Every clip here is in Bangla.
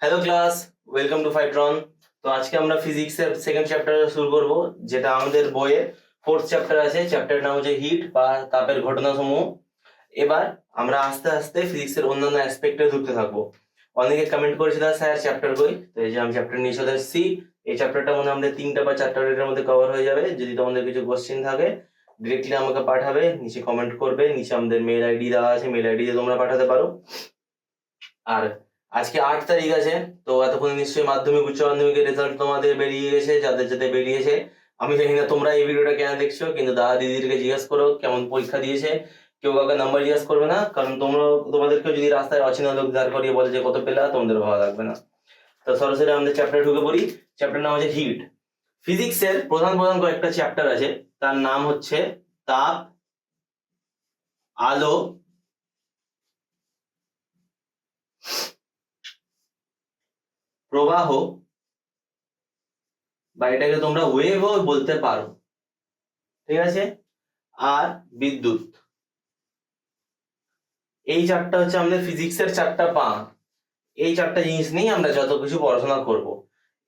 Hello class, welcome to Phitron. তো আজকে আমরা ফিজিক্সের সেকেন্ড চ্যাপ্টার শুরু করব, যেটা আমাদের বইয়ের ফোর্থ চ্যাপ্টার আছে। চ্যাপ্টারের নাম হচ্ছে হিট বা তাপের ঘটনাসমূহ। এবার আমরা আস্তে আস্তে ফিজিক্সের অন্যান্য অ্যাসপেক্টে ঢুকতে থাকবো। অনেকে কমেন্ট করেছিল স্যার চ্যাপ্টার বই, তো এই যে আমি চ্যাপ্টার নিয়ে চলে এসেছি। এই চ্যাপ্টারটা মনে হয় আমাদের 3টা বা 4টা মিনিটের মধ্যে কভার হয়ে যাবে। যদি তোমাদের কিছু কোশ্চেন থাকে ডিরেক্টলি আমাকে পাঠাবে, নিচে কমেন্ট করবে, নিচে আমাদের মেল আইডি দেওয়া আছে, মেল আইডি দিয়ে তোমরা পাঠাতে পারো। আর আজকে 8 তারিখ আছে, তো এতক্ষণ নিশ্চয়ই মাধ্যমিক উচ্চ মাধ্যমিকের রেজাল্ট তোমাদের বেরিয়ে গেছে। যাদের যাদের বেরিয়েছে, আমি জানি না তোমরা এই ভিডিওটা কেন দেখছো, কিন্তু দাদা দিদিকে জিজ্ঞেস করো কেমন পরীক্ষা দিয়েছে। কেউ কাউকে নাম্বার জিজ্ঞেস করবে না, কারণ তোমাদেরকে যদি রাস্তায় অচেনা লোক দাঁড় করিয়ে বলে যে কত পেলা, তোমাদের ভালো লাগবে না। তো সরাসরি আমাদের চ্যাপ্টারে ঢুকে পড়ি। চ্যাপ্টার নাম হচ্ছে হিট। ফিজিক্সের প্রধান প্রধান কয়েকটা চ্যাপ্টার আছে, তার নাম হচ্ছে তাপ, আলো, প্রবাহ, বা এটাকে তোমরা ওয়েভও বলতে পারো, ঠিক আছে, আর বিদ্যুৎ। এই চারটা হচ্ছে আমাদের ফিজিক্সের 4টা পা। এই 4টা জিনিস নিয়ে আমরা যত কিছু পড়াশোনা করব।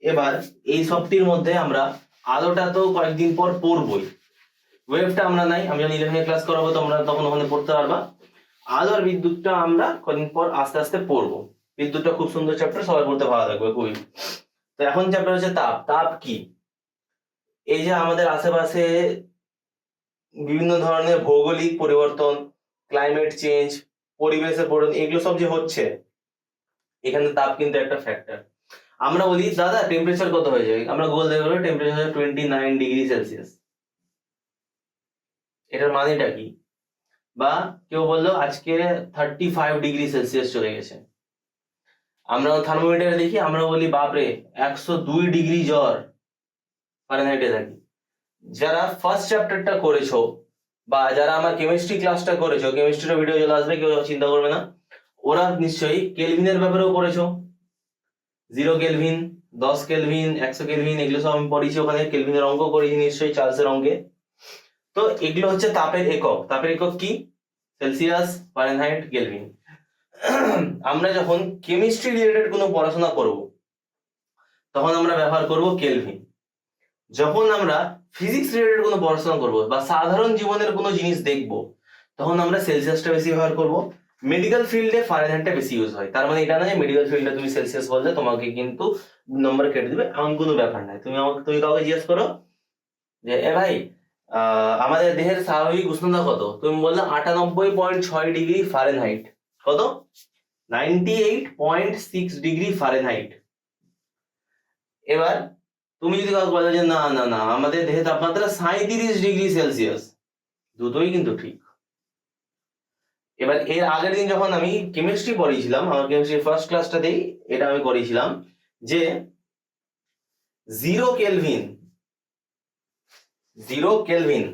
এবার এই সবটির মধ্যে আমরা আলোটা তো কয়েকদিন পর পড়বই, ওয়েভটা আমরা নাই, আমি যখন 11 ক্লাস করাবো তোমরা তখন ওখানে পড়তে পারবা। আলো আর বিদ্যুৎটা আমরা কদিন পর আস্তে আস্তে পড়বো। বিদ্যুৎটা খুব সুন্দর চ্যাপ্টার, সবাই পড়তে ভালো লাগবে খুবই। তো এখন চ্যাপ্টার হচ্ছে তাপ। তাপ কি? এই যে আমাদের আশেপাশে বিভিন্ন ধরনের ভৌগোলিক পরিবর্তন, ক্লাইমেট চেঞ্জ, পরিবেশের পরিবর্তন, এগুলো সব যে হচ্ছে, এখানে তাপ কিন্তু একটা ফ্যাক্টর। আমরা বলি দাদা টেম্পারেচার কত হয়ে যায়, আমরা গুগল দেখে বলি টেম্পারেচার 29 ডিগ্রি সেলসিয়াস। এটার মানেটা কি? বা কেউ বললো আজকে 35 ডিগ্রি সেলসিয়াস চলে গেছে। আমরা থার্মোমিটারে দেখি, আমরা বলি বাপরে 102 ডিগ্রি জ্বর ফারেনহাইটে থাকি। যারা ফার্স্ট চ্যাপ্টারটা করেছো বা যারা আমার কেমিস্ট্রি ক্লাসটা করেছো, কেমিস্ট্রির ভিডিও চলে আসবে, কেউ চিন্তা করবে না, ওরা নিশ্চয়ই কেলভিনের ব্যাপারেও পড়েছো। 0 কেলভিন, 10 কেলভিন, 100 কেলভিন, এগুলো সব আমি পড়েছি। ওখানে কেলভিনের অঙ্ক করেছি নিশ্চয়ই, চার্লসের অঙ্কে। তো এগুলো হচ্ছে তাপের একক। তাপের একক কি? Celsius, Fahrenheit, Kelvin. আমরা যখন কেমিস্ট্রি রিলেটেড কোনো পড়াশোনা করব, তখন আমরা ব্যবহার করব কেলভিন। যখন আমরা ফিজিক্স রিলেটেড কোনো পড়াশোনা করব বা সাধারণ জীবনের কোনো জিনিস দেখব, তখন আমরা সেলসিয়াসটা বেশি ব্যবহার করব। মেডিকেল ফিল্ডে ফারেনহাইটটা বেশি ইউজ হয়। তার মানে এটা না যে মেডিকেল ফিল্ডে তুমি সেলসিয়াস বললে তোমাকে কিন্তু নম্বর কেটে দিবে, এমন কোনো ব্যাপার নাই। তুমি কাউকে জিজ্ঞেস করো যে এ ভাই আমাদের দেহের স্বাভাবিক উষ্ণতা কত, তুমি বললে 98.6 ডিগ্রি ফারেনহাইট। কত? 98.6 ডিগ্রি ফারেনহাইট। এবার তুমি যদি কাউকে বলো যে না না না আমাদের দেহের তাপমাত্রা 37 ডিগ্রি সেলসিয়াস, দুটোই কিন্তু ঠিক। এবার এর আগের দিন যখন আমি কেমিস্ট্রি পড়িয়েছিলাম, আমার কেমিস্ট্রি ফার্স্ট ক্লাসটাতেই এটা আমি করিয়েছিলাম যে 0 কেলভিন, 0 কেলভিন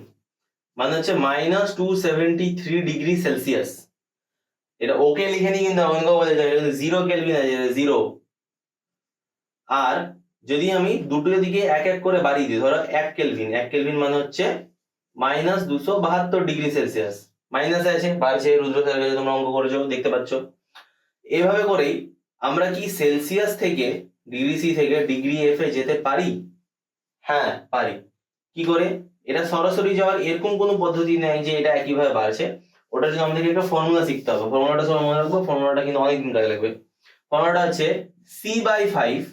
মানে হচ্ছে -273 ডিগ্রি সেলসিয়াস। এটা ওকে লিখে নি, কিন্তু অঙ্ক বলে যায় 0 কেলভিন আছে, 0। আর যদি আমি দুটো দিকে এক এক করে বাড়িয়ে দিই, ধরো 1 কেলভিন, 1 কেলভিন মানে হচ্ছে -272 ডিগ্রি সেলসিয়াস। মাইনাস আছে, বাড়ছে, রুদ্র স্যারের কাছে তোমরা অঙ্ক করেছো, দেখতে পাচ্ছ। এভাবে করেই আমরা কি সেলসিয়াস থেকে ডিগ্রি সি থেকে ডিগ্রি এফ এ যেতে পারি? হ্যাঁ পারি। কি করে? এটা সরাসরি যাওয়ার এরকম কোনো পদ্ধতি নেই যে এটা একইভাবে বাড়ছে। ওটার জন্য আমাদেরকে একটা ফর্মুলা শিখতে হবে। ফর্মুলাটা সবাই মনে রাখবো, ফর্মুলাটা কিন্তু অনেকদিন কাজে লাগবে। ফর্মুলাটা হচ্ছে C/5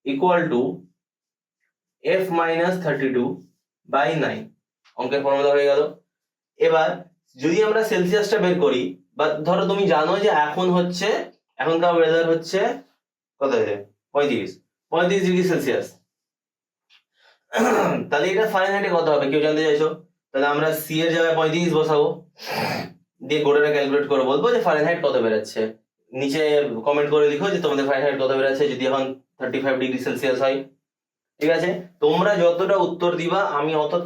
ইকুয়াল টু F-32/9। অঙ্কের ফর্মুলা হয়ে গেল। এবার যদি আমরা সেলসিয়াসটা বের করি, বা ধরো তুমি জানো যে এখনকার ওয়েদার হচ্ছে কত হয়েছে, 35 ডিগ্রি সেলসিয়াস। তাহলে এটা ফারেনহাইটে কত হবে কেউ জানতে চাইছো? তাহলে আমরা সি এর জায়গায় 35 বসাবো, দিয়ে গোটাটা ক্যালকুলেট করে বলবো যে ফারেনহাইট কত বেরোচ্ছে। নিচে কমেন্ট করে লিখো যে তোমাদের ফারেনহাইট কত বেরোচ্ছে যদি এখন 35 ডিগ্রি সেলসিয়াস হয়। ঠিক আছে, তোমরা যতটা উত্তর দিবা আমি তত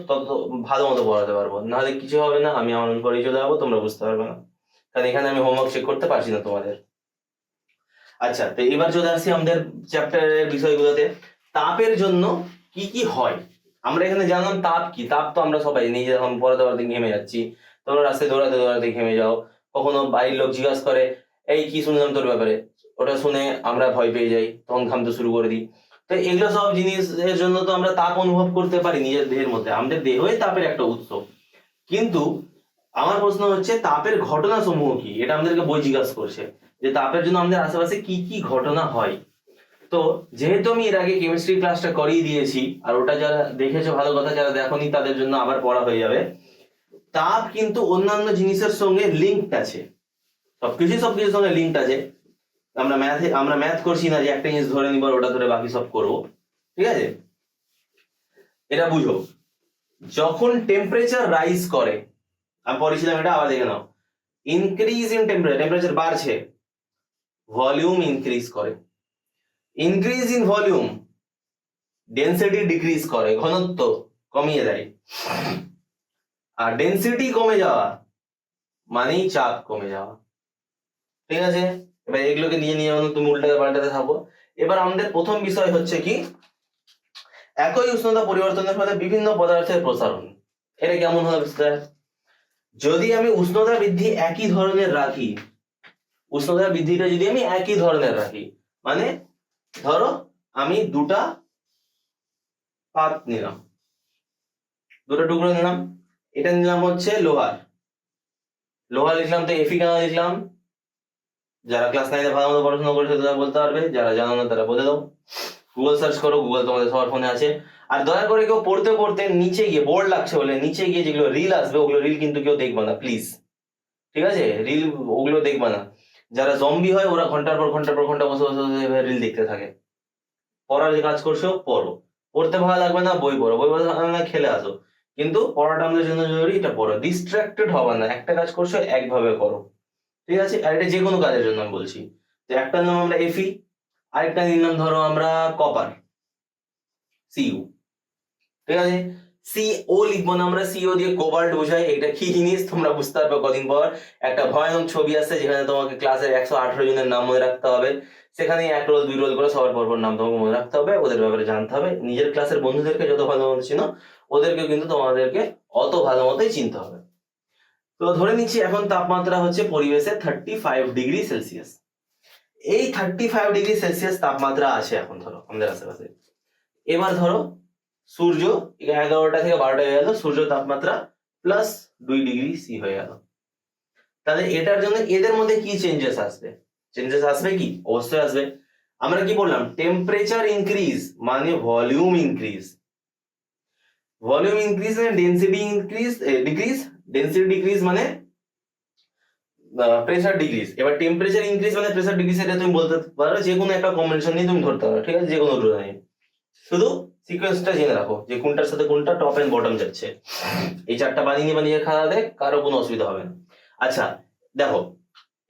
ভালো মতো পড়াতে পারবো, নাহলে কিছু হবে না, আমি আমার করে চলে যাবো, তোমরা বুঝতে পারবে না, কারণ এখানে আমি হোমওয়ার্ক চেক করতে পারছি না তোমাদের। আচ্ছা, তো এবার চলে আসছি আমাদের চ্যাপ্টারের বিষয়গুলোতে। তাপের জন্য কি কি হয় আমরা এখানে জানলাম। তাপ কি? তাপ তো আমরা সবাই জানি, যে যখন পড়াতে পড়াতে ঘেমে যাচ্ছি, তোমরা রাস্তায় দৌড়াতে দৌড়াতে ঘেমে যাও, কখনো বাড়ির লোক জিজ্ঞাসা করে এই কি শুনলাম তোর ব্যাপারে, ওটা শুনে আমরা ভয় পেয়ে যাই, তখন ঘামতে শুরু করে দিই। তো এগুলো সব জিনিসের জন্য তো আমরা তাপ অনুভব করতে পারি নিজের দেহের মধ্যে, আমাদের দেহই তাপের একটা উৎস। কিন্তু আমার প্রশ্ন হচ্ছে তাপের ঘটনা সমূহ কি, এটা আমাদেরকে বই জিজ্ঞাসা করছে যে তাপের জন্য আমাদের আশেপাশে কি কি ঘটনা হয়। তো যেহেতু আমি এর আগে কেমিস্ট্রি ক্লাসটা করিয়ে দিয়েছি, আর ওটা যারা দেখেছো ভালো কথা, যারা দেখোনি তাদের জন্য আবার পড়া হয়ে যাবে। তাপ কিন্তু অন্যান্য জিনিসের সঙ্গে লিঙ্কড আছে, সবকিছুর সঙ্গে লিঙ্কড আছে। আমরা ম্যাথ করছি না যে একটা জিনিস ধরে নিব আর ওটা ধরে বাকি সব করবো, ঠিক আছে? এটা বুঝো, যখন টেম্পারেচার রাইজ করে, আমি পড়েছিলাম এটা, আবার দেখে নাও, ইনক্রিজ ইন টেম্পারেচার বাড়ছে, ভলিউম ইনক্রিজ করে। Increase in volume density decrease করে, ঘনত্ব কমিয়ে দেয়। আর ডেন্সিটি কমে যাওয়া মানেই চাপ কমে যাওয়া, ঠিক আছে? এবার এগুলোকে নিয়ে নিয়ে তুমি উল্টাতে পাল্টাতে থাকো। এবার আমাদের প্রথম বিষয় হচ্ছে কি, একই উষ্ণতা পরিবর্তনের ফলে বিভিন্ন পদার্থের প্রসারণ। এটা কেমন হবে স্যার? যদি আমি উষ্ণতা বৃদ্ধি একই ধরনের রাখি, উষ্ণতা বৃদ্ধিটা যদি আমি একই ধরনের রাখি, মানে ধরো আমি দুটা পাত নিলাম, দুটো টুকরো নিলাম, এটা নিলাম হচ্ছে লোহা লিখলাম, তো এফি কেন লিখলাম? যারা ক্লাস 9 ভালো মতো পড়াশোনা করেছে তারা বলতে পারবে, যারা জানো না তারা বলে দাও। গুগল সার্চ করো, গুগল তোমাদের সবার ফোনে আছে। আর দয়া করে কেউ পড়তে পড়তে নিচে গিয়ে, বোর্ড লাগছে বলে নিচে গিয়ে যেগুলো রিল আসবে ওগুলো রিল কিন্তু কেউ দেখবে না প্লিজ, ঠিক আছে? রিল ওগুলো দেখবে না। যারা জম্বি হয় ওরা ঘন্টার পর ঘন্টা বসে বসে রিল দেখতে থাকে। পড়ার যে কাজ করছো পড়ো, পড়তে ভালো লাগবে না বই পড়ো, বই পড়তে ভালো লাগবে না খেলে আসো, কিন্তু পড়াটা আমাদের জন্য জরুরি, এটা পড়ো। ডিস্ট্রাক্টেড হবে না, একটা কাজ করছো একভাবে করো, ঠিক আছে? আর এটা যে কোনো কাজের জন্য আমি বলছি। তো একটা নিলাম আমরা এফি, আরেকটা নিলাম ধরো আমরা কপার, সিইউ, ঠিক আছে? সিও লিখবো না আমরা, সিও দিয়ে কোবাল্ট বোঝাই। এটা কি জিনিস তোমরা বুঝতে পারবে কদিন পর। একটা ভয়ানক ছবি আসছে যেখানে তোমাকে ক্লাসের 118 জনের নাম মনে রাখতে হবে, সেখানে 1 রোল 2 রোল করে সবার পরপর নাম তোমাকে মনে রাখতে হবে, ওদের ব্যাপারে জানতে হবে। নিজের ক্লাসের বন্ধুদেরকে যত ভালো মতো চিনো ওদেরকে কিন্তু তোমাদেরকে অত ভালো মতোই চিনতে হবে। তো ধরে নিচ্ছি এখন তাপমাত্রা হচ্ছে পরিবেশে 35°C। এই 35°C তাপমাত্রা আছে এখন ধরো আমাদের আশেপাশে। এবার ধরো সূর্য 11টা থেকে 12টা হয়ে গেল, সূর্য তাপমাত্রা +2°C হয়ে গেল। তাহলে এটার জন্য এদের মধ্যে কি চেঞ্জেস আসবে? চেঞ্জেস আসবে কি? অবশ্যই আসবে। আমরা কি বললাম? টেম্পারেচার ইনক্রিজ মানে ভলিউম ইনক্রিজ, ভলিউম ইনক্রিজ মানে density increase, decrease, density decrease মানে প্রেসার ডিক্রিজ। এবার টেম্পারেচার ইনক্রিজ মানে প্রেসার ডিক্রিজ, এটা তুমি বলতে পারো যে কোনো একটা কম্বিনেশন নিয়ে তুমি ধরতে পারো, ঠিক আছে? যে কোনো রুল নিয়ে, শুধু সিকোয়েন্সটা জেনে রাখো যে কোনটার সাথে কোনটা টপ এন্ড বটম যাচ্ছে। এই চারটা বানিয়ে খাওয়াতে কারো কোনো অসুবিধা হবে না। আচ্ছা দেখো,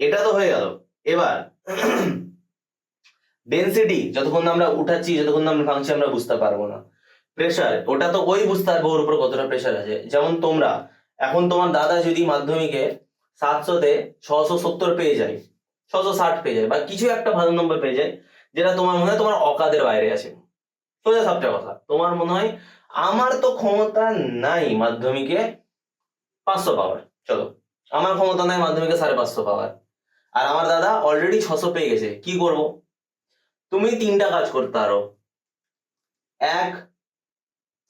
এটা তো হয়ে গেল। এবার ডেন্সিটি যতক্ষণ আমরা উঠাচ্ছি, যতক্ষণ আমরা ভাঙছি আমরা বুঝতে পারবো না। প্রেসার, ওটা তো ওই বুঝতে পারবো ওর উপর কতটা প্রেসার আছে। যেমন তোমরা এখন, তোমার দাদা যদি মাধ্যমিকে 700-তে 670 পেয়ে যায়, 660 পেয়ে যায়, বা কিছু একটা ভালো নম্বর পেয়ে যায়, যেটা তোমার মনে হয় তোমার অকাদের বাইরে আছে, সোজা সাপটা কথা, তোমার মনে হয় আমার তো ক্ষমতা নাই মাধ্যমিকে 500 পাওয়ার, চলো আমার ক্ষমতা নাই মাধ্যমিকে 550 পাওয়ার, আর আমার দাদা অলরেডি 600 পেয়ে গেছে, কি করব? তুমি 3টা কাজ করতে পারো। এক,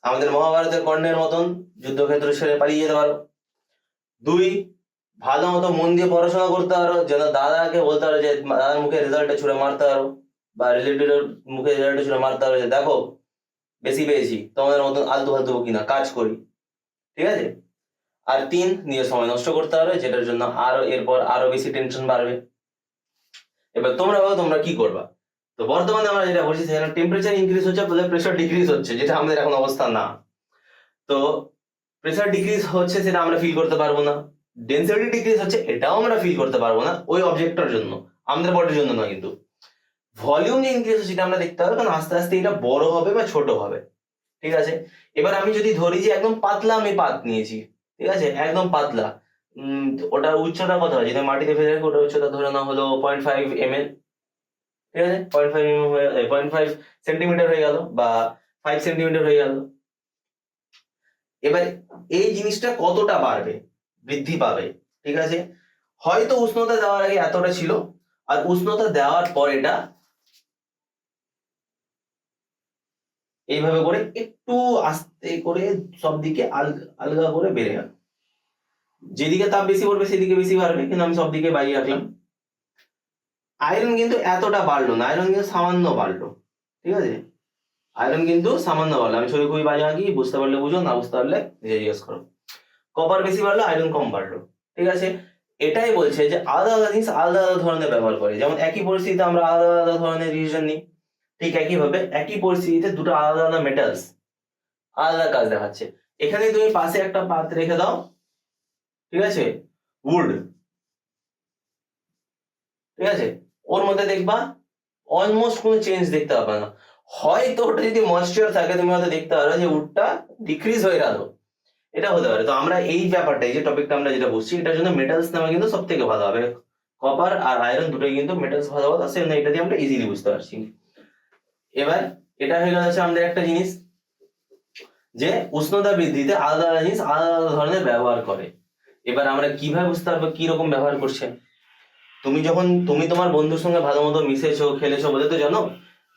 আমাদের মহাভারতের কর্ণের মতন যুদ্ধক্ষেত্র ছেড়ে পালিয়ে যেতে পারো। 2, ভালো মতো মন দিয়ে পড়াশোনা করতে পারো, যেন দাদাকে বলতে পারো যে দাদার মুখে রেজাল্টটা ছুড়ে মারতে পারো, বা রিলেটিভের মুখে রেজাল্টটা ছুড়ে মারতে পারো যে দেখো বেশি পেয়েছি, তোমাদের মতন আলতু ফালতু কিনা কাজ করি, ঠিক আছে? আর 3, নিজের সময় নষ্ট করতে পারবে, যেটার জন্য এরপর আরো বেশি টেনশন বাড়বে। এবার তোমরা ভাবো তোমরা কি করবা। তো বর্তমানে আমরা যেটা বলছি সেখানে টেম্পারেচার ইনক্রিজ হচ্ছে, প্রেসার ডিক্রিজ হচ্ছে, যেটা আমাদের এখন অবস্থা না। তো প্রেসার ডিক্রিজ হচ্ছে সেটা আমরা ফিল করতে পারবো না, ডেন্সিটি ডিক্রিজ হচ্ছে এটাও আমরা ফিল করতে পারবো না, ওই অবজেক্টটার জন্য, আমাদের বডির জন্য না। কিন্তু ভলিউম যে ইনক্রিজ হচ্ছে সেটা আমরা দেখতে পাবো, কারণ আস্তে আস্তে এটা বড় হবে বা ছোট হবে, ঠিক আছে? এবার আমি যদি ধরি যে একদম পাতলা আমি পাত নিয়েছি, ঠিক আছে, একদম পাতলা, ওটার উচ্চতা কত হয়? যেটা মাটিতে ফেলে রাখি ওটার উচ্চতা ধরে না হলো 0.5 mm, ঠিক আছে? 0.5 mm হয়ে 0.5 সেন্টিমিটার হয়ে গেল, বা 5 সেন্টিমিটার হয়ে গেল। এবার এই জিনিসটা কতটা বাড়বে, বৃদ্ধি পাবে, ঠিক আছে? হয়তো উষ্ণতা যাওয়ার আগে এতটা ছিল, আর উষ্ণতা দেওয়ার পর এটা এইভাবে করে একটু আস্তে করে সব দিকে আলগা করে বেড়ে গেল। যেদিকে তাপ বেশি পড়বে সেদিকে বেশি বাড়বে, কিন্তু আমি সব দিকে বাড়িয়ে রাখলাম। আয়রন কিন্তু এতটা বাড়লো না, আয়রন কিন্তু সামান্য বাড়লো, ঠিক আছে, আয়রন কিন্তু সামান্য বাড়লো। আমি ছবি খুবই বাজে আঁকি, বুঝতে পারলে বুঝো, না বুঝতে পারলে নিজে জিজ্ঞেস করো। কপার বেশি বাড়লো, আয়রন কম বাড়লো, ঠিক আছে। এটাই বলছে যে আলাদা আলাদা জিনিস আলাদা আলাদা ধরনের ব্যবহার করে। যেমন একই পরিস্থিতিতে আমরা আলাদা আলাদা ধরনের রিয়েকশন নিই, ঠিক একইভাবে একই পরিস্থিতিতে দুটো আলাদা আলাদা মেটালস আলাদা কাজ দেখাচ্ছে। এখানে তুমি পাশে একটা পাত্র রেখে দাও, ঠিক আছে, উড, ঠিক আছে, ওর মধ্যে দেখবা অলমোস্ট কোনো চেঞ্জ দেখতে পাবে না। হয়তো ওটা যদি ময়েশ্চার থাকে তুমি হয়তো দেখতে পারো যে উডটা ডিক্রিজ হয়ে গেল, এটা হতে পারে। তো আমরা এই ব্যাপারটা, এই যে টপিকটা আমরা যেটা বুঝছি, এটার জন্য মেটালস নামে কিন্তু সব থেকে ভালো হবে। কপার আর আয়রন দুটোই কিন্তু মেটালস ভালো আছে, এটা দিয়ে আমরা ইজিলি বুঝতে পারছি। এবার এটা হয়ে গেল হচ্ছে আমাদের একটা জিনিস, যে উষ্ণতা বৃদ্ধিতে আলাদা আলাদা জিনিস আলাদা আলাদা ধরনের ব্যবহার করে। এবার আমরা কিভাবে বুঝতে পারবো কি রকম ব্যবহার করছে? তুমি তোমার বন্ধুর সঙ্গে ভালো মতো মিশেছো, খেলেছো বলে তো জানো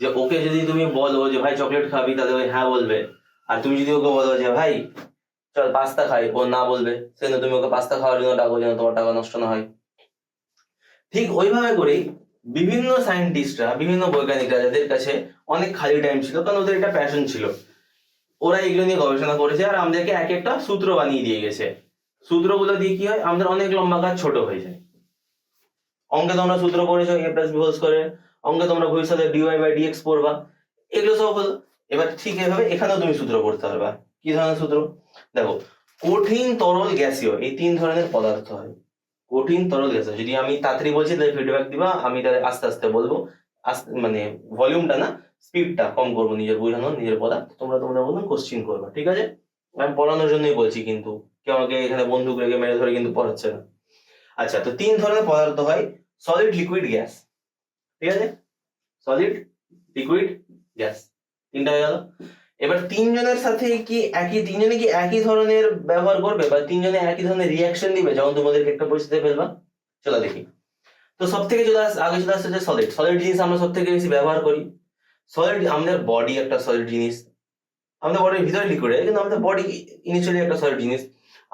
যে ওকে যদি তুমি বলো যে ভাই চকলেট খাবি, তাহলে ওই হ্যাঁ বলবে। আর তুমি যদি ওকে বলো যে ভাই চল পাস্তা খাই, ও না বলবে, সেজন্য তুমি ওকে পাস্তা খাওয়ার জন্য ডাকো, যেন তোমার টাকা নষ্ট না হয়। ঠিক ওইভাবে করেই বিভিন্ন সায়েন্টিস্টরা, বিভিন্ন বৈজ্ঞানিকরা, যাদের কাছে অনেক খালি টাইম ছিল, কারণ ওদের একটা প্যাশন ছিল, ওরা এগুলো নিয়ে গবেষণা করেছে আর আমাদেরকে এক একটা সূত্র বানিয়ে দিয়ে গেছে। সূত্রগুলো দিয়ে কি হয়, আমাদের অনেক লম্বা কাজ ছোট হয়ে যায়। অঙ্কে তোমরা সূত্র পড়েছো a প্লাস b হোল স্কয়ারের, অঙ্কে তোমরা ভবিষ্যতে dy বাই dx পড়বা, এগুলো সব হলো। এবার ঠিক এভাবে এখানেও তুমি সূত্র পড়তে পারবা। কি ধরনের সূত্র? দেখো, কঠিন, তরল, গ্যাসীয়, এই তিন ধরনের পদার্থ হয়। কঠিন, তরল, গ্যাসীয়। যদি আমি তাড়াতাড়ি বলছি তাহলে ফিডব্যাক দিবা, আমি তাহলে আস্তে আস্তে বলবো, আস্তে মানে ভলিউমটা না, স্পিডটা কম করবো, নিজের বোঝানো, নিজের পড়া। তোমরা তোমাদের মতন কোশ্চিন করবা, ঠিক আছে? আমি পড়ানোর জন্যই বলছি, কিন্তু কেউ আমাকে এখানে বন্দুক রেখে মেরে ধরে কিন্তু পড়াচ্ছে না। আচ্ছা, তো তিন ধরনের পদার্থ হয়, সলিড, লিকুইড, গ্যাস, ঠিক আছে, সলিড, লিকুইড, গ্যাস, তিনটা হয়ে গেল। এবার তিনজনে কি একই ধরনের ব্যবহার করবে, বা তিনজনে একই ধরনের রিয়াকশন দিবে যখন তোমাদেরকে একটা পরিস্থিতিতে ফেলবা? চলো দেখি। তো সব থেকে আগে চলে আসছে যে সলিড। সলিড জিনিস আমরা সব থেকে বেশি ব্যবহার করি। সলিড, আমাদের বডি একটা সলিড জিনিস, আমাদের বডির ভিতরে লিকুইড হয়, কিন্তু আমাদের বডি ইনিশিয়ালি একটা সলিড জিনিস।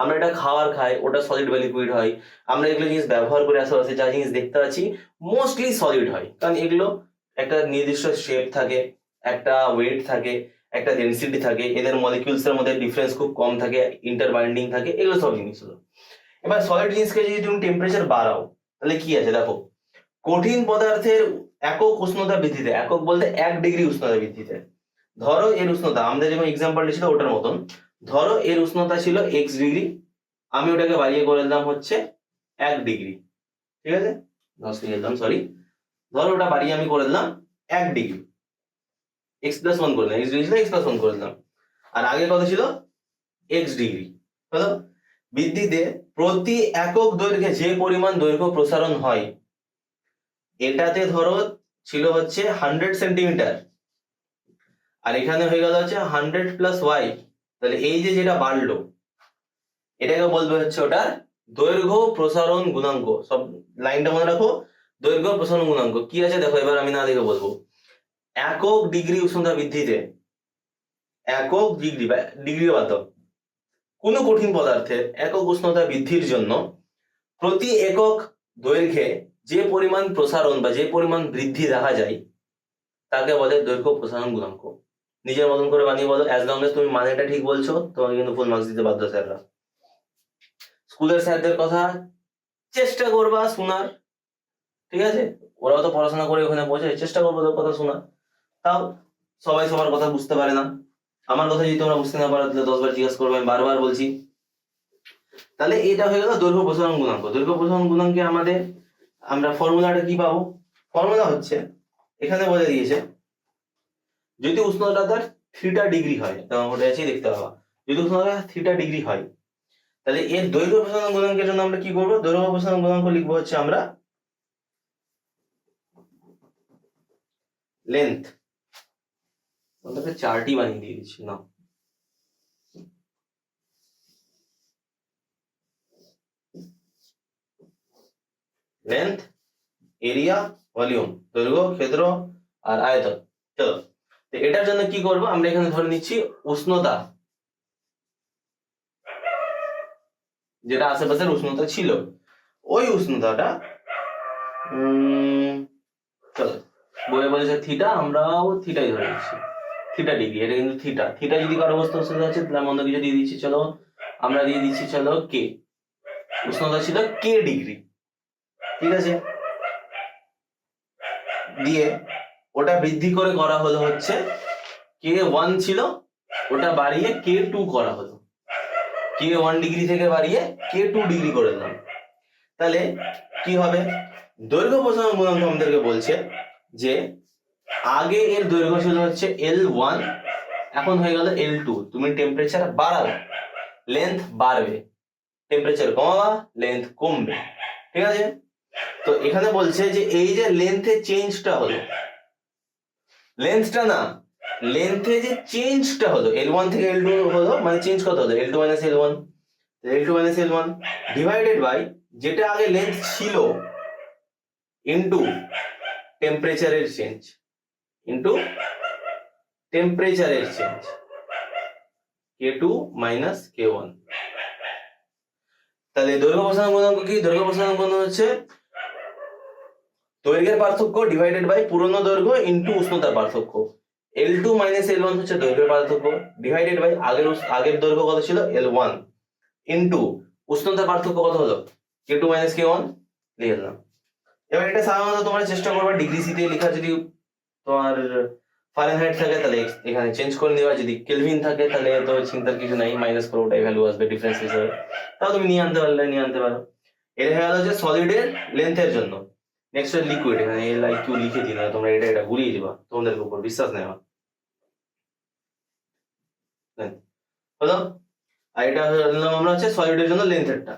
আমরা এটা খাবার খাই, ওটা সলিড বা লিকুইড হয়। আমরা এগুলো জিনিস ব্যবহার করে আশেপাশে যা জিনিস দেখতে পাচ্ছি মোস্টলি সলিড হয়, কারণ এগুলো একটা নির্দিষ্ট শেপ থাকে, একটা ওয়েট থাকে, একটা ডেনসিটি থাকে, এদের মলিকিউলস এর মধ্যে ডিফারেন্স খুব কম থাকে, ইন্টারবাইন্ডিং থাকে, এগুলো সব জিনিস হলো। এবার সলিড জিনিসকে যদি তুমি টেম্পারেচার বাড়াও, তাহলে কি আছে দেখো, কঠিন পদার্থের একক উষ্ণতা বৃদ্ধিতে, একক বলতে 1 ডিগ্রি উষ্ণতা বৃদ্ধিতে, ধরো এর উষ্ণতা আমাদের যেমন এক্সাম্পলটা ছিল ওটার মতন, ধরো এর উষ্ণতা ছিল x ডিগ্রি, আমি ওটাকে বাড়িয়ে করে দিলাম হচ্ছে 1 ডিগ্রি, ঠিক আছে, 10 লিখে দিলাম, সরি, ধরো ওটা বাড়িয়ে আমি করে দিলাম 1 ডিগ্রি, x+1 করে দিলাম, x ডিগ্রি ছিল x+1 করে দিলাম, আর আগে কত ছিল, x ডিগ্রি। হলো, বৃদ্ধিতে প্রতি একক দৈর্ঘ্যে যে পরিমাণ দৈর্ঘ্য প্রসারণ হয়, এটাতে ধরো ছিল হচ্ছে 100 সেন্টিমিটার, আর এখানে হয়ে গেল হচ্ছে 100+y, তাহলে এই যে যেটা বাড়লো, এটাকে বলবে হচ্ছে ওটার দৈর্ঘ্য প্রসারণ গুণাঙ্ক। সব লাইনটা মনে রাখো, দৈর্ঘ্য প্রসারণ গুণাঙ্ক কি আছে দেখো, এবার আমি না দেখে বলবো। একক ডিগ্রি উষ্ণতা বৃদ্ধিতে, একক ডিগ্রি বা ডিগ্রি বাদ দাও, কোনো কঠিন পদার্থের একক উষ্ণতা বৃদ্ধির জন্য প্রতি একক দৈর্ঘ্যে যে পরিমাণ প্রসারণ বা যে পরিমাণ বৃদ্ধি দেখা যায়, তাকে বলে দৈর্ঘ্য প্রসারণ গুণাঙ্ক। নিজের মতন করে বানিয়ে বলো, অ্যাজ লং এজ তুমি মানেটা ঠিক বলছো, তোমাকে কিন্তু ফুল মার্কস দিতে বাধ্য স্যাররা। স্কুলের স্যারদের কথা চেষ্টা করবা শোনার, ঠিক আছে, ওরাও তো পড়াশোনা করে ওখানে পৌঁছে, চেষ্টা করবো তোর কথা শোনা। তাও সবাই সবার কথা বুঝতে পারে না, আমার কথা যদি তোমরা বুঝতে না পারো তাহলে 10 বার জিজ্ঞাসা করবে, আমি বারবার বলছি। তাহলে এটা হয়ে গেল দৈর্ঘ্য প্রসারণ গুণাঙ্ক। দৈর্ঘ্য প্রসারণ গুণাঙ্কে আমাদের আমরা ফর্মুলাটা কি পাবো? ফর্মুলা হচ্ছে, এখানে বলে দিয়েছে, যদি উষ্ণতা তার θ ডিগ্রি হয়, ওটা আছে দেখতে পাবা, যদি উষ্ণতা θ ডিগ্রি হয়, তাহলে এর দৈর্ঘ্য প্রসারণ গুণাঙ্কের জন্য আমরা কি করবো, দৈর্ঘ্য প্রসারণ গুণাঙ্ক লিখবো হচ্ছে আমরা লেন্থ। ওটাকে চার্টই বানিয়ে দিয়ে দিচ্ছি না, লেন্থ এরিয়া, ভলিউম, দৈর্ঘ্য, ক্ষেত্র আর আয়তন। চলো, তো এটার জন্য কি করব, আমরা এখানে ধরে নিচ্ছি উষ্ণতা, যেটা আশেপাশের উষ্ণতা ছিল, ওই উষ্ণতাটা চলো বইয়ে বলেছে থিটা, আমরাও থিটাই ধরে নিচ্ছি, থিটা ডিগ্রি। এটা কিন্তু থিটা, থিটা যদি কারো বস্তু উষ্ণতা আছে তাহলে অন্য কিছু দিয়ে দিচ্ছি। চলো আমরা দিয়ে দিচ্ছি চলো কে, উষ্ণতা ছিল কে ডিগ্রি, ঠিক আছে। দিয়ে ওটা বৃদ্ধি করে করা হলো হচ্ছে K1 ছিল, ওটা বাড়িয়ে K2 করা হলো, K1 ডিগ্রি থেকে বাড়িয়ে K2 ডিগ্রি করে দিলাম। তাহলে কি হবে, দৈর্ঘ্য প্রসারণ গুণাঙ্ক আমাদেরকে বলছে যে আগে এর দৈর্ঘ্য ছিল হচ্ছে L1, এখন হয়ে গেল L2। তুমি টেম্পারেচার বাড়াবে, লেন্থ বাড়বে, টেম্পারেচার কমাবা, লেন্থ কমবে, ঠিক আছে। তো এখানে বলছে যে এই যে লেন্থের চেঞ্জটা হলো, লেন্থটা না, লেন্থে যে চেঞ্জটা হলো, L1 থেকে L2 হলো, মানে চেঞ্জ কত হলো, L2 minus L1, L2 minus L1 divided by যেটা আগে লেন্থ ছিল ইনটু টেম্পারেচারের চেঞ্জ, ইনটু টেম্পারেচারের চেঞ্জ, K2 মাইনাস K1। তাহলে দৈর্ঘ্য প্রসারণ গুণাঙ্ক কি, দৈর্ঘ্য প্রসারণ গুণাঙ্ক হচ্ছে দৈর্ঘ্যের পার্থক্য ডিভাইডেড বাই পুরনো দৈর্ঘ্য ইনটু উষ্ণতার পার্থক্য। L2 মাইনাস L1 হচ্ছে দৈর্ঘ্যের পার্থক্য ডিভাইডেড বাই আগের দৈর্ঘ্য কত ছিল L1 ইনটু উষ্ণতার পার্থক্য কত হলো K2 মাইনাস K1 লিখে দিলাম। এবার এটা সাধারণত তোমরা চেষ্টা করবে ডিগ্রি সিতে লেখা, যদি তোমার ফারেনহাইট থাকে তাহলে এখানে চেঞ্জ করে নেওয়া, যদি কেলভিন থাকে তাহলে তো চিন্তার কিছু নাই, মাইনাস করে ওটাই ভ্যালু আসবে ডিফারেন্স হিসেবে, তাও তুমি নিয়ে আনতে পারলে নিয়ে আনতে পারো। এটা হয়ে গেল যে সলিডের লেন্থের জন্য। নেক্সট হচ্ছে লিকুইড, এখানে LIQ লিখে দিই না, তোমরা এটা ঘুরিয়ে দিবা, তোমাদের উপর বিশ্বাস নেই আমার, হলো। আর এটা নিলাম আমরা হচ্ছে সলিডের জন্য লেন্থেরটা।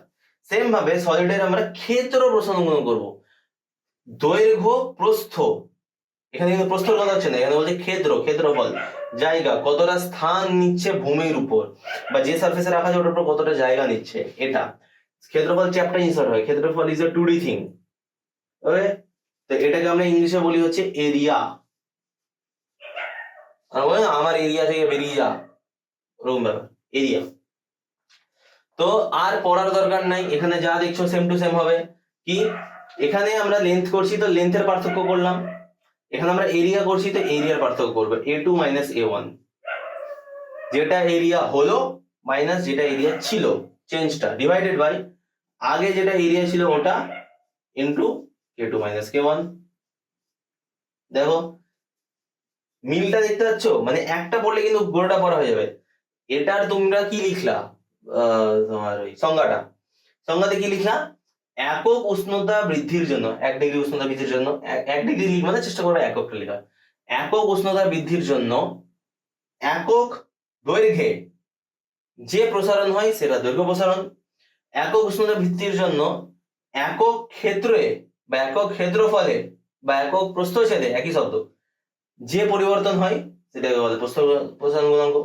সেম ভাবে সলিডের আমরা ক্ষেত্র প্রসারণ করব, দৈর্ঘ্য প্রস্থ, এখানে কিন্তু প্রস্থর কথা হচ্ছে না, এখানে বলছে ক্ষেত্র, ক্ষেত্রফল, জায়গা, কতটা স্থান নিচ্ছে ভূমির উপর বা যে সারফেসে রাখা আছে ওটার উপর কতটা জায়গা নিচ্ছে, এটা ক্ষেত্রফল চ্যাপ্টার ইনসার্ট হয়। ক্ষেত্রফল ইজ এ 2D থিং, ওকে। তো এটাকে আমরা ইংলিশে বলি হচ্ছে এরিয়া। আমার এরিয়া থেকে বেরিয়ে যা, ওরকম ব্যাপার, এরিয়া। তো আর পড়ার দরকার নাই, এখানে যা দেখছো সেম টু সেম হবে। কি, এখানে আমরা লেন্থ করছি তো লেন্থের পার্থক্য করলাম, এখানে আমরা এরিয়া করছি তো এরিয়ার পার্থক্য করবে, A2 মাইনাস A1, যেটা এরিয়া হলো মাইনাস যেটা এরিয়া ছিল চেঞ্জটা, ডিভাইডেড বাই আগে যেটা এরিয়া ছিল ওটা ইনটু K2 মাইনাস K1। দেখো মিলটা দেখতে পাচ্ছ, মানে একটা পড়লে কিন্তু গোড়াটা পড়া হয়ে যাবে। এটার তোমরা কি লিখলা, তোমার ওই সংজ্ঞাতে কি লিখলা, একক উষ্ণতা বৃদ্ধির জন্য, 1 ডিগ্রি উষ্ণতা বৃদ্ধির জন্য, 1 ডিগ্রি লিখবা না, চেষ্টা করবে এককটা লেখা, একক উষ্ণতা বৃদ্ধির জন্য একক দৈর্ঘ্যে যে প্রসারণ হয় সেটা দৈর্ঘ্য প্রসারণ, একক উষ্ণতা বৃদ্ধির জন্য একক ক্ষেত্রে বা একক ক্ষেত্রফলে বা একক প্রস্থচ্ছেদে, একই শব্দ, যে পরিবর্তন হয় সেটাকে বলে প্রসারণ গুণাঙ্ক।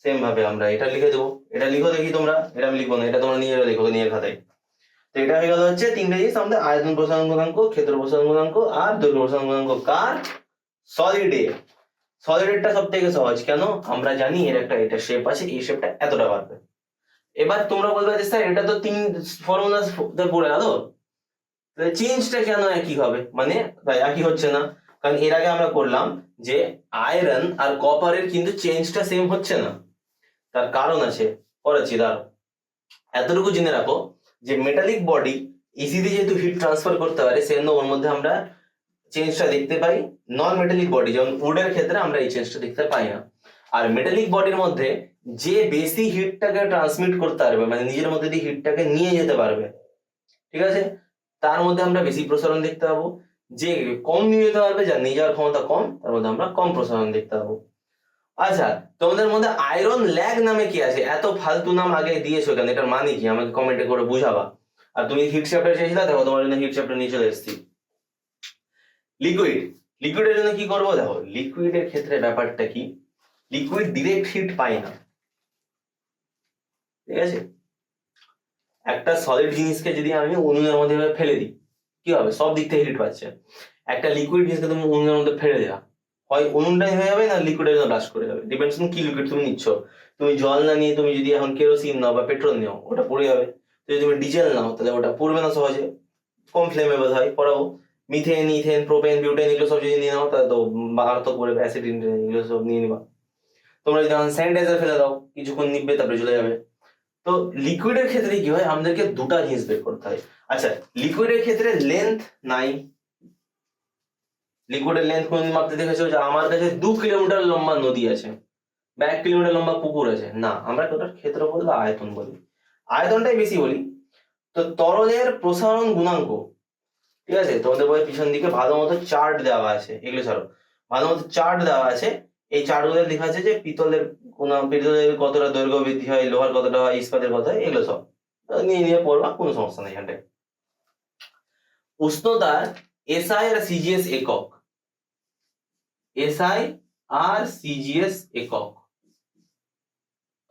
সেম ভাবে আমরা এটা লিখে দেবো, এটা লিখো দেখি তোমরা, এটা আমি লিখবো না, এটা তোমরা নিয়ে লিখো নিজের খাতায়। তো এটা হয়ে গেল হচ্ছে তিনটে জিনিস আমাদের, আয়তন প্রসারণ গুণাঙ্ক, ক্ষেত্র প্রসারণ গুণাঙ্ক আর দৈর্ঘ্য প্রসারণ গুণাঙ্ক। কার? সলিডে। সলিডেরটা সব থেকে সহজ, কেন? আমরা জানি এর একটা এটা শেপ আছে, এই শেপটা এতটা বাড়বে। এবার তোমরা বলবে যে স্যার এটা তো 3 ফর্মুলা পড়ে গেল, চেঞ্জটা কেন একই হবে, মানে একই হচ্ছে না, কারণ এর আগে আমরা করলাম যে আয়রন আর কপারের কিন্তু চেঞ্জটা সেম হচ্ছে না, তার কারণ আছে, করেছি। দাঁড়ো, এতটুকু জেনে রাখো যে মেটালিক বডি ইজিলি যেহেতু হিট ট্রান্সফার করতে পারে, সেজন্য ওর মধ্যে আমরা চেঞ্জটা দেখতে পাই। নন মেটালিক বডি যেমন উডের ক্ষেত্রে আমরা এই চেঞ্জটা দেখতে পাই না। আর মেটালিক বডির মধ্যে যে বেশি হিটটাকে ট্রান্সমিট করতে পারবে, মানে নিজের মধ্যে দিয়ে হিটটাকে নিয়ে যেতে পারবে, ঠিক আছে, তার মধ্যে আমরা বেশি প্রসারণ দেখতে পাবো। যে কম নিয়ে যেতে পারবে, যার নিয়ে যাওয়ার ক্ষমতা কম, তার মধ্যে আমরা কম প্রসারণ দেখতে পাবো। আচ্ছা, তোমাদের মধ্যে আয়রন ল্যাগ নামে কি আছে, এত ফালতু নাম আগে দিয়েছো কেন, এটার মানে কি আমাকে কমেন্টে করে বুঝাবা। আর তুমি হিট চ্যাপ্টার চেয়েছিলে, দেখো তোমার জন্য হিট চ্যাপ্টার নিয়ে চলে এসেছি। লিকুইড, লিকুইডের জন্য কি করবো, দেখো লিকুইডের ক্ষেত্রে ব্যাপারটা কি, লিকুইড ডিরেক্ট হিট পায় না, ঠিক আছে। একটা সলিড জিনিসকে যদি আমি উনুনের মধ্যে ফেলে দিই, কি হবে, সব দিক থেকে হিট পাচ্ছে। একটা লিকুইড জিনিসকে তুমি উনুনের মধ্যে ফেলে দেওয়া, হয় উনুনটাই হয়ে যাবে না লিকুইডের জন্য ব্লাস্ট করে যাবে, ডিপেন্ডস অন কি লিকুইড তুমি নিচ্ছ। তুমি জল না নিয়ে তুমি যদি এখন কেরোসিন নাও বা পেট্রোল নাও, ওটা পড়ে যাবে। যদি তুমি ডিজেল নাও তাহলে ওটা পড়বে না সহজে, কম ফ্লেমেবল হয়, পড়াও। মিথেন, ইথেন, প্রোপেন, বিউটেন এগুলো সব যদি নিয়ে নাও তাহলে তো মারাত্মক পড়বে, অ্যাসিড এগুলো সব নিয়ে নিবা। তোমরা যদি স্যানিটাইজার ফেলে দাও কিছুক্ষণ নিবে তারপরে চলে যাবে। তো লিকুইডের ক্ষেত্রে কি হয়, আমাদেরকে দুটা জিনিস বের করতে হয়। আচ্ছা, লিকুইডের ক্ষেত্রে লেন্থ নাই। লিকুইডের লেন্থ কোনদিন মাপতে দেখেছো যে আমার কাছে 2 কিলোমিটার লম্বা নদী আছে বা 1 কিলোমিটার লম্বা পুকুর আছে? না, আমরা ওটার ক্ষেত্রফল বা আয়তন বলি, আয়তনটাই বেশি বলি। তো তরলের প্রসারণ গুণাঙ্ক, ঠিক আছে, তোমাদের বই পিছন দিকে ভালো মতো চার্ট দেওয়া আছে, এগুলো ছাড়ো, ভালো মতো চার্ট দেওয়া আছে। এই চার্টগুলো লেখা আছে যে পিতলের কতটা দৈর্ঘ্য বৃদ্ধি হয়, লোহার কতটা হয়, ইস্পাতের কত হয়, এগুলো সব নিয়ে নিয়ে পড়বা, কোনো সমস্যা নেই এখানটায়। উষ্ণতার এসআই আর সিজিএস একক, এসআই আর সিজিএস একক।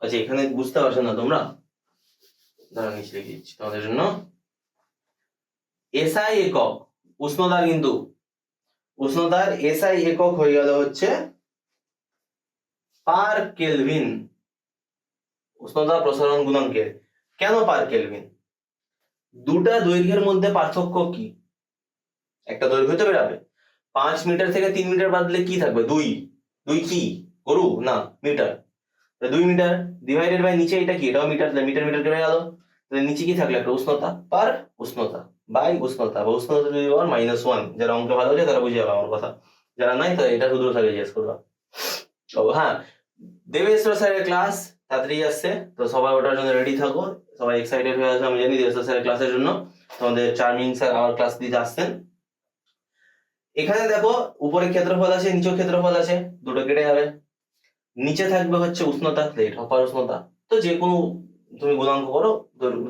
আচ্ছা, এখানে বুঝতে পারছো না তোমরা? দাঁড়া, নিচে লিখে দিচ্ছি তোমাদের জন্য। এসআই একক উষ্ণতা, কিন্তু উষ্ণতার এসআই একক হয়ে গেল হচ্ছে পার কেলভিন, উষ্ণতা প্রসারণ গুণাঙ্কের। কেন পার কেলভিন? দুটা দৈর্ঘ্যের মধ্যে পার্থক্য কি? একটা দৈর্ঘ্য তো বেরাবে, 5 মিটার থেকে 3 মিটার বাদলে কি থাকবে? 2 2 কি গরু না, মিটার। 2 মিটার ডিভাইডেড বাই নিচে এটা কি, এটাও মিটার, মিটার মিটার কেটে গেল, তাহলে নিচে কি থাকলো? একটা উষ্ণতা, পার উষ্ণতা বাই উষ্ণতা বা উষ্ণতা যদি বল -1। যারা অঙ্ক ভালো হচ্ছে তারা বুঝে যাবে আমার কথা, যারা নাই তারা এটা রুদ্র স্যারকে জিজ্ঞেস করবা। ও হ্যাঁ, দেবেশ্বর স্যারের ক্লাস তাড়াতাড়ি আসছে, তো সবাই ওটার জন্য রেডি থাকো, সবাই এক্সাইটেড হয়ে আসবে। আমি জানি দেবেশ্বর স্যারের ক্লাসের জন্য তোমাদের চার্মিং স্যার আবার ক্লাস দিতে আসছেন। এখানে দেখো উপরে ক্ষেত্রফল আছে, নিচে ক্ষেত্রফল আছে, দুটো কেটে যাবে। নিচে থাকবে হচ্ছে উষ্ণতা, এটা পার উষ্ণতা। তো যে কোনো তুমি গুণাঙ্ক করো,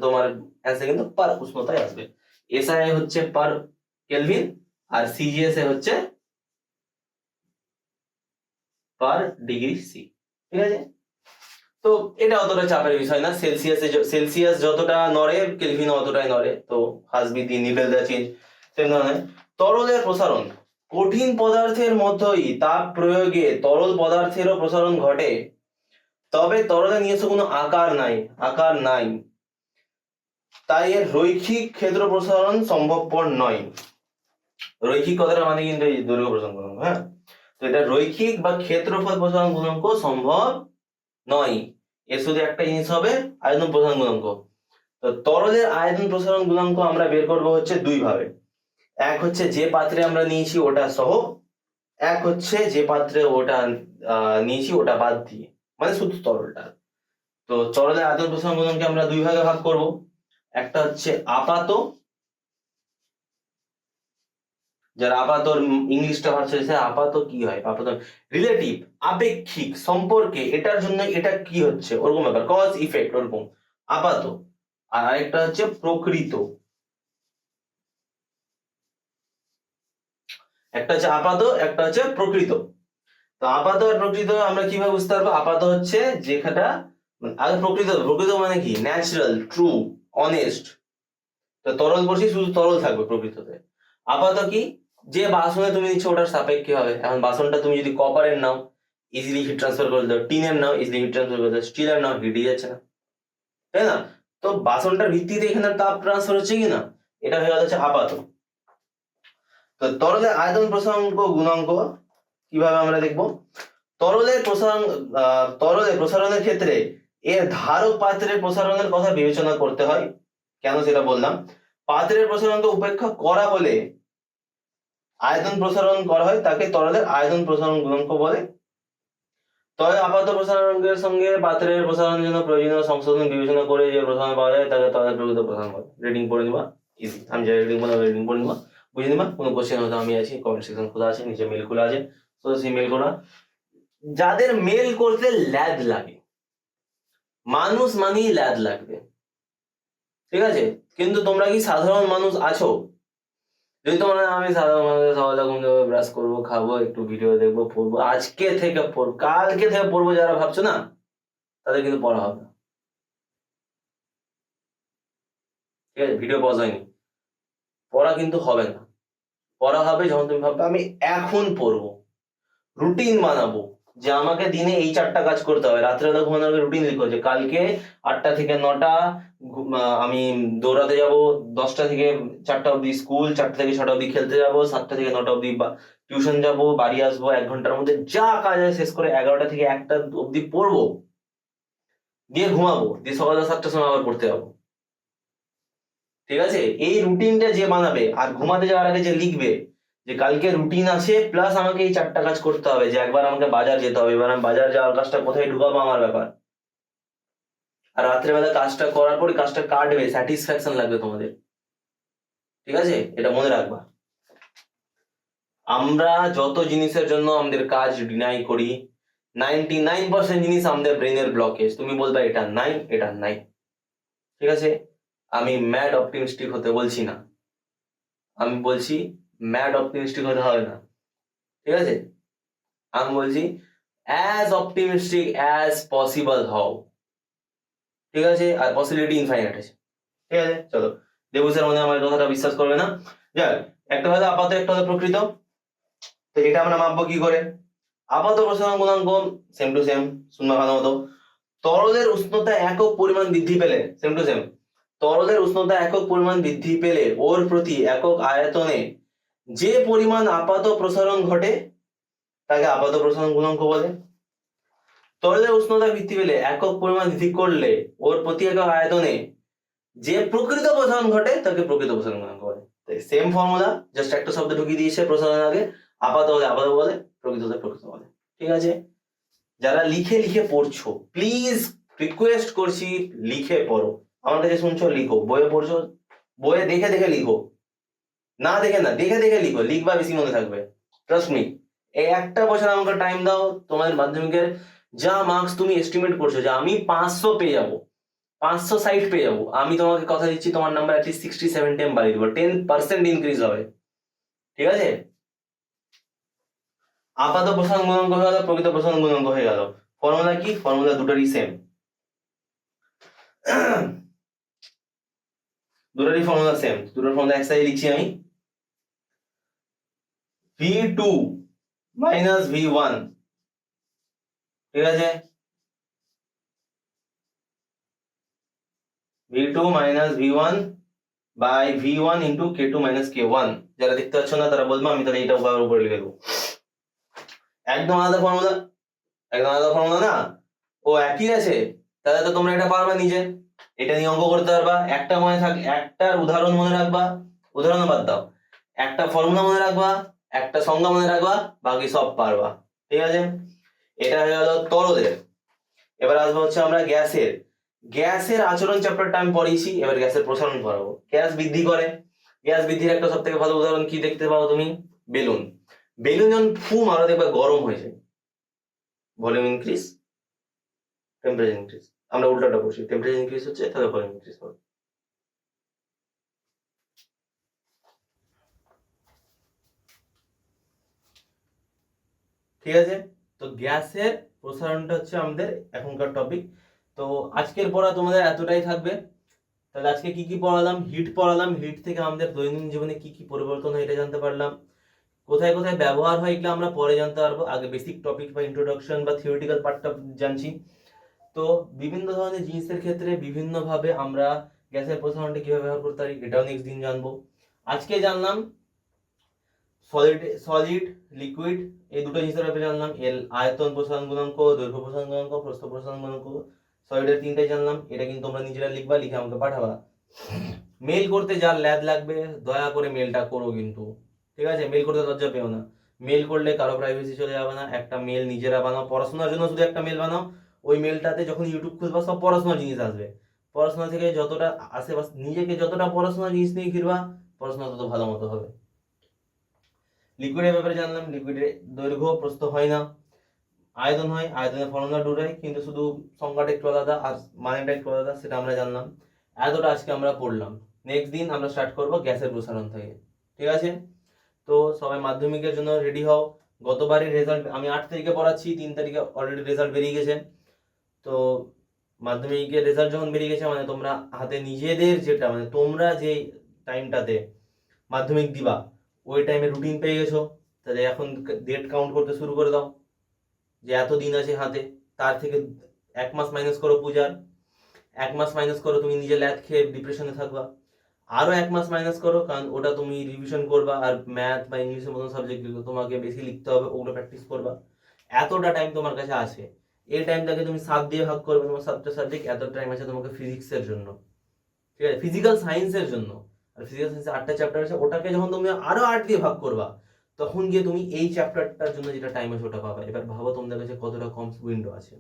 তোমার অ্যান্সার কিন্তু পার উষ্ণতায় আসবে। এসআই হচ্ছে পার কেলভিন আর সিজিএস হচ্ছে পার ডিগ্রি সি, ঠিক আছে? তো এটা অতটা চাপের বিষয় না, সেলসিয়াস যতটা নড়ে কেলভিন অতটাই নড়ে, তো হাসবি দি নিভেল দা চেঞ্জ সেরকম নয়। তরলের প্রসারণ, কঠিন পদার্থের মধ্যেই তাপ প্রয়োগে তরল পদার্থেরও প্রসারণ ঘটে, তবে তরলের নিজস্ব কোনো আকার নাই, তাই এর রৈখিক ক্ষেত্র প্রসারণ সম্ভবপর নয়। রৈখিক কথাটা মানে কিন্তু এই দৈর্ঘ্য প্রসারণ গুণাঙ্ক, হ্যাঁ। তো এটা রৈখিক বা ক্ষেত্রফল প্রসারণ গুণাঙ্ক সম্ভব নয়, এর শুধু একটা জিনিস হবে, আয়তন প্রসারণ গুণাঙ্ক। তো তরলের আয়তন প্রসারণ গুণাঙ্ক আমরা বের করব হচ্ছে দুই ভাবে। এক হচ্ছে যে পাত্রে আমরা নিয়েছি ওটা সহ, এক হচ্ছে যে পাত্রে ওটা নিয়েছি ওটা বাদ দিয়ে, মানে শুধু তরলটা। তো তরলের আয়তন প্রসারণ গুণাঙ্ককে আমরা দুই ভাগে ভাগ করব। একটা হচ্ছে আপাত, যারা আপাত ইংলিশটা ভার্সন আপাত কি হয়, আপাত রিলেটিভ, আপেক্ষিক সম্পর্কে, এটার জন্য এটা কি হচ্ছে ওরকম ব্যাপার, কজ ইফেক্ট ওরকম আপাত। আর আরেকটা হচ্ছে প্রকৃত, একটা হচ্ছে আপাত, একটা হচ্ছে প্রকৃত। তো আপাত আর প্রকৃত আমরা কিভাবে বুঝতে পারবো? আপাত হচ্ছে যেখানটা, আগে প্রকৃত মানে কি, ন্যাচারাল, ট্রু, অনেস্ট। তো তরল বসি শুধু তরল থাকবে প্রকৃততে। আপাত কি, যে বাসনে তুমি নিচ্ছ ওটার সাপেক্ষে হবে। এখন বাসনটা তুমি যদি কপারের নাও ইজিলি হিট ট্রান্সফার করে দাও, টিনের নাও ইজিলি হিট ট্রান্সফার করে দাও, স্টিলের নাও হিটই যাচ্ছে না, তাই না? তো বাসনটার ভিত্তিতে এখানে তাপ ট্রান্সফার হচ্ছে কি না, এটা হয়ে যাচ্ছে আপাত। তো তরলের আয়তন প্রসারণ গুণাঙ্ক কিভাবে আমরা দেখবো? তরলের প্রসারণের ক্ষেত্রে এর ধারক পাত্রের প্রসারণের কথা বিবেচনা করতে হয়। কেন সেটা বললাম, পাত্রের প্রসারণকে উপেক্ষা করা বলে আয়তন প্রসারণ করা হয়, তাকে তরলের আয়তন প্রসারণ গুণাঙ্ক বলে। তবে আপাত প্রসারণের সঙ্গে পাত্রের প্রসারণের জন্য প্রয়োজনীয় সংশোধন বিবেচনা করে যে প্রসারণ পাওয়া যায় তাকে তরলের প্রকৃত প্রসারণ বলে। রিডিং পড়ে নিবা, ইজি, আমি যে রিডিং বলবো রিডিং পড়ে নিবা, বুঝে নিবা। কোনো কোশ্চেন হয়তো আমি আছি, কমেন্ট সেকশন খোলা আছে, নিচে মেল খোলা আছে, তো সেই মেল করা। যাদের মেল করতে ল্যাদ লাগে, মানুষ মানেই ল্যাদ লাগবে, ঠিক আছে? কিন্তু তোমরা কি সাধারণ মানুষ আছো? যদি তোমরা আমি সাধারণ মানুষ, সকালে ঘুম থেকে ব্রাশ করবো, খাবো, একটু ভিডিও দেখবো, পড়বো, আজকে থেকে পড়বো, কালকে থেকে পড়বো, যারা ভাবছো না তাদের কিন্তু পড়া হবে না, ঠিক আছে? ভিডিও পজ হয়নি, পড়া পড়া কিন্তু হবে না। পড়া হবে যখন তুমি ভাববে আমি এখন পড়বো, রুটিন বানাবো যে আমাকে দিনে এই 4টা কাজ করতে হবে। রাত্রেবেলা ঘুমানোর আগে রুটিন লিখো যে কালকে 8টা থেকে 9টা আমি দৌড়াতে যাব, 10টা থেকে 4টা অবধি স্কুল, 4টা থেকে 6টা অবধি খেলতে যাব, 7টা থেকে 9টা অবধি টিউশন যাব, বাড়ি আসবো, 1 ঘন্টার মধ্যে যা কাজ আছে শেষ করে 11টা থেকে 1টা অবধি পড়বো, দিয়ে ঘুমাবো, দিয়ে সকাল 7টার সময় আবার পড়তে যাবো। ঠিক আছে, এই রুটিনটা যে বানাবে আর ঘুমাতে যাওয়ার আগে যে লিখবে যে কালকে রুটিন আছে প্লাস আমাকে এই 4টা কাজ করতে হবে, যে একবার আমাকে বাজার যেতে হবে, এবার আমি বাজার যাওয়ার কাজটা কোথায় ঢুকাবো আমার ব্যাপার। আর রাত্রেবেলা কাজটা করার পরে কাজটা কাটবে, স্যাটিসফ্যাকশন লাগবে তোমাদের। ঠিক আছে, এটা মনে রাখবা। আমরা যত জিনিসের জন্য আমাদের কাজ ডিনাই করি, 99% জিনিস আমাদের ব্রেনের ব্লকেজ। তুমি বলবা এটা নাই, এটা নাই। ঠিক আছে, আমি ম্যাড অপটিমিস্টিক হতে বলছি না, আমি বলছি ম্যাড অপটিমিস্টিক হতে হবে না। ঠিক আছে, আমি বলছি অ্যাজ অপটিমিস্টিক অ্যাজ পসিবল হও। ঠিক আছে, আর পসিবিলিটি ইনফাইনাইট আছে। ঠিক আছে, চলো। দেবু স্যার মনে আমার কথাটা বিশ্বাস করবে না। যাক, একটা হলো আপাত, একটা হলো প্রকৃত। তো এটা আমরা মাপবো কি করে? আপাত প্রসারণ গুণাঙ্ক সেম টু সেম, শূন্য ভালো মতো। তরলের উষ্ণতা একক পরিমাণ বৃদ্ধি পেলে, সেম টু সেম, তরলের উষ্ণতা একক পরিমাণ বৃদ্ধি পেলে ওর প্রতি একক আয়তনে যে পরিমাণ আপাত প্রসারণ ঘটে তাকে আপাত প্রসারণ গুণাঙ্ক বলে। তরলের উষ্ণতা বৃদ্ধি পেলে একক পরিমাণ বৃদ্ধি করলে ওর প্রতি একক আয়তনে যে প্রকৃত প্রসারণ ঘটে তাকে প্রকৃত প্রসারণ গুণাঙ্ক বলে। সেম ফর্মুলা, জাস্ট একটা শব্দ ঢুকিয়ে দিয়েছে প্রসারণের আগে, আপাত হলে আপাত বলে, প্রকৃত হলে প্রকৃত বলে। ঠিক আছে, যারা লিখে লিখে পড়ছো প্লিজ রিকোয়েস্ট করছি লিখে পড়ো। আমার কাছে শুনছো লিখো, বইয়ে পড়ছো বইয়ে দেখে দেখে লিখো, না দেখে না, দেখে দেখে লিখো, লিখবা বেশি মনে থাকবে। ট্রাস্ট মি, এই একটা বছর আমাকে টাইম দাও, তোমাদের মাধ্যমিকের যা মার্কস তুমি এস্টিমেট করছো যে আমি 500 পেয়ে যাবো, 560 পেয়ে যাবো, আমি তোমাকে কথা দিচ্ছি তোমার নাম্বার অ্যাটলিস্ট 60-70 আমি বাড়িয়ে দেবো, 10% ইনক্রিজ হবে। ঠিক আছে, আপাত প্রসারণ গুণাঙ্ক হয়ে গেল, প্রকৃত প্রসারণ গুণাঙ্ক হয়ে গেল। ফর্মুলা কি? ফর্মুলা দুটোরই সেম, দুটোরই ফর্মুলা সেম। দুটোর ফর্মুলা একসাথে লিখছি আমি, V2 মাইনাস V1। ঠিক আছে, V2 minus V1 by V1 into K2 minus K1। যারা দেখতে পাচ্ছ না তারা বলবো, আমি তাহলে এটা উপরে লিখে দেবো। একদম আলাদা ফর্মুলা, একদম আলাদা ফর্মুলা না, ও একই আছে, তাহলে তো তোমরা এটা পারবা নিজে, এটা নিয়ে অঙ্ক করতে পারবা। একটা মনে থাক, একটার উদাহরণ মনে রাখবা, উদাহরণ বাদ দাও, একটা ফর্মুলা মনে রাখবা, একটা সংজ্ঞা মনে রাখবা, বাকি সব পারবা। ঠিক আছে, এটা হয়ে গেল তরলের। এবার আসবো হচ্ছে আমরা গ্যাসের। গ্যাসের আচরণ চ্যাপ্টারটা আমি পড়িয়েছি, এবার গ্যাসের প্রসারণ পড়াবো। গ্যাস বৃদ্ধি করে, গ্যাস বৃদ্ধির একটা সব থেকে ভালো উদাহরণ কি দেখতে পাও তুমি? বেলুন। বেলুন যখন ফু মারো দেখবে গরম হয়ে যায়, ভলিউম ইনক্রিজ, টেম্পারেচার ইনক্রিজ। আমরা উল্টাটা করছি, টেম্পারেচার ইনক্রিজ হচ্ছে তাহলে ভলিউম ইনক্রিজ হবে। ঠিক আছে, তো গ্যাসের প্রসারণটা হচ্ছে আমাদের এখনকার টপিক। তো আজকের পড়া তোমাদের এতটাই থাকবে। তাহলে আজকে কি কি পড়ালাম? হিট পড়ালাম, হিট থেকে আমাদের দৈনন্দিন জীবনে কি কি পরিবর্তন হয় এটা জানতে পারলাম। কোথায় কোথায় ব্যবহার হয় এগুলো আমরা পরে জানতে পারবো, আগে বেসিক টপিক বা ইন্ট্রোডাকশন বা থিওরিটিক্যাল পার্টটা জানছি। তো বিভিন্ন ধরনের জিনিসের ক্ষেত্রে বিভিন্নভাবে আমরা গ্যাসের প্রসারণটা কিভাবে ব্যবহার করতে পারি এটাও নেক্সট দিন জানবো। আজকে জানলাম সলিড লিকুইড এই দুটো জিনিসের ব্যাপারে জানলাম, এর আয়তন প্রসারণ গুণাঙ্ক, দৈর্ঘ্য প্রসারণ গুণাঙ্ক, প্রস্থ প্রসারণ গুণাঙ্ক। সলিডের তিনটাই জানলাম, এটা কিন্তু তোমরা নিজেরা লিখবা, লিখে আমাকে পাঠাবা। মেল করতে যার ল্যাদ লাগবে দয়া করে মেলটা করো কিন্তু। ঠিক আছে, মেল করতে লজ্জা পেও না, মেল করলে কারো প্রাইভেসি চলে যাবে না। একটা মেল নিজেরা বানাও, পড়াশোনার জন্য শুধু একটা মেল বানাও, ওই মেলটাতে যখন ইউটিউব খুলবা সব পড়াশোনার জিনিস আসবে। পড়াশোনা থেকে যতটা আশেপাশে নিজেকে যতটা পড়াশোনার জিনিস নিয়ে ঘিরবা পড়াশোনা তত ভালো মতো হবে। লিকুইডের ব্যাপারে জানলাম, লিকুইডের দৈর্ঘ্য প্রস্থ হয় না, আয়তন হয়, আয়তনের ফর্মুলা দুটাই, কিন্তু শুধু সংখ্যাটা একটু আলাদা আর মানেটা একটু আলাদা, সেটা আমরা জানলাম। এতটা আজকে আমরা পড়লাম। নেক্সট দিন আমরা স্টার্ট করব গ্যাসের প্রসারণ থেকে। ঠিক আছে, তো সবাই মাধ্যমিকের জন্য রেডি হও। গতবারের রেজাল্ট আমি 8 তারিখে পড়াচ্ছি, 3 তারিখে অলরেডি রেজাল্ট বেরিয়ে গেছে। তো মাধ্যমিকের রেজাল্ট যখন বেরিয়ে গেছে মানে তোমরা হাতে নিজেদের যেটা মানে তোমরা যে টাইমটাতে মাধ্যমিক দিবা, ওই টাইমে রুটিন পেয়ে গেছো, তাহলে এখন ডেট কাউন্ট করতে শুরু করে দাও, যে এত দিন আছে হাতে, তার থেকে 1 মাস মাইনাস করো পূজার, 1 মাস মাইনাস করো তুমি নিজে ল্যাদ খেয়ে ডিপ্রেশনে থাকবা, আরো 1 মাস মাইনাস করো, কারণ ওটা তুমি রিভিশন করবা, আর ম্যাথ বা ইংলিশের মতন সাবজেক্টগুলো তোমাকে বেশি লিখতে হবে, ওগুলো প্র্যাকটিস করবা। এতটা টাইম তোমার কাছে আছে, এই টাইমটাকে তুমি 7 দিয়ে ভাগ করবে, তোমার 7টা সাবজেক্ট, এত টাইম আছে তোমাকে ফিজিক্সের জন্য, ঠিক আছে, ফিজিক্যাল সায়েন্সের জন্য। আর ফিজিক্যাল সায়েন্সে 8টা চ্যাপ্টার আছে, ওটাকে যখন তুমি আরো 8 দিয়ে ভাগ করবা, তখন গিয়ে তুমি এই চ্যাপ্টারটার জন্য যেটা টাইম আছে ওটা পাবা। এবার ভাবো তোমাদের কাছে কতটা কম উইন্ডো আছে।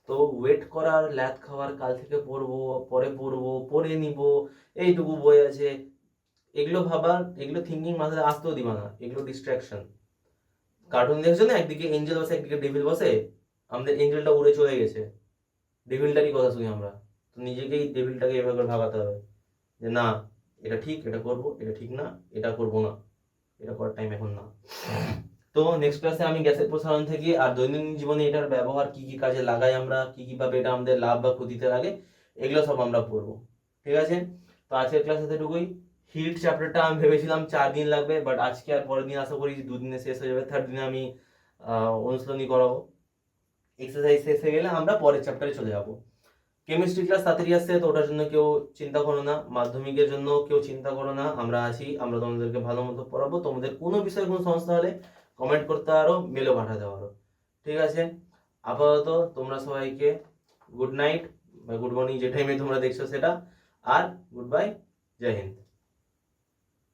তো ওয়েট করার, ল্যাদ খাওয়ার, কাল থেকে পড়বো, পরে পড়বো, পড়ে নিব, এইটুকু বই আছে, এগুলো ভাবার, এগুলো থিঙ্কিং মাথায় আসতেও দিবা না, এগুলো ডিস্ট্রাকশন। কার্টুন দেখছো না, একদিকে এঞ্জেল বসে একদিকে ডেভিল বসে, আমাদের এঞ্জেলটা উড়ে চলে গেছে, ডেভিলটারই কথা শুনি আমরা। তো নিজেকেই ডেভিলটাকে এভাবে করে ভাগাতে হবে যে না, এটা ঠিক, এটা করব, এটা ঠিক না, এটা করব না, এটা করার টাইম এখন না। তো নেক্সট ক্লাসে আমি গ্যাসের প্রসারণ থেকে আর দৈনন্দিন জীবনে এটার ব্যবহার কি কি কাজে লাগাই আমরা, কি কি ভাবে এটা আমাদের লাভ বা ক্ষতিতে লাগে, এগুলো সব আমরা পড়বো, ঠিক আছে। তো আজকের ক্লাস এতটুকুই। হিট চ্যাপ্টারটা আমি ভেবেছিলাম 4 দিন লাগবে, বাট আজকে আর পরের দিন আশা করি 2 দিনে শেষ হয়ে যাবে, থার্ড দিনে আমি অনুশীলনী করাবো, এক্সারসাইজ শেষ হয়ে গেলে আমরা পরের চ্যাপ্টারে চলে যাবো। কেমিস্ট্রি ক্লাস তাড়াতাড়ি আসছে, তো ওটার জন্য কেউ চিন্তা করো না, মাধ্যমিকের জন্য কেউ চিন্তা করো না, আমরা আছি, আমরা তোমাদেরকে ভালো মতো পড়াবো। তোমাদের কোনো বিষয়ে কোনো সমস্যা হলে কমেন্ট করতে পারো, মেলও পাঠাতে পারো, ঠিক আছে। আপাতত তোমরা সবাইকে গুড নাইট বা গুড মর্নিং, যে টাইমে তোমরা দেখছো সেটা, আর গুড বাই, জয় হিন্দ।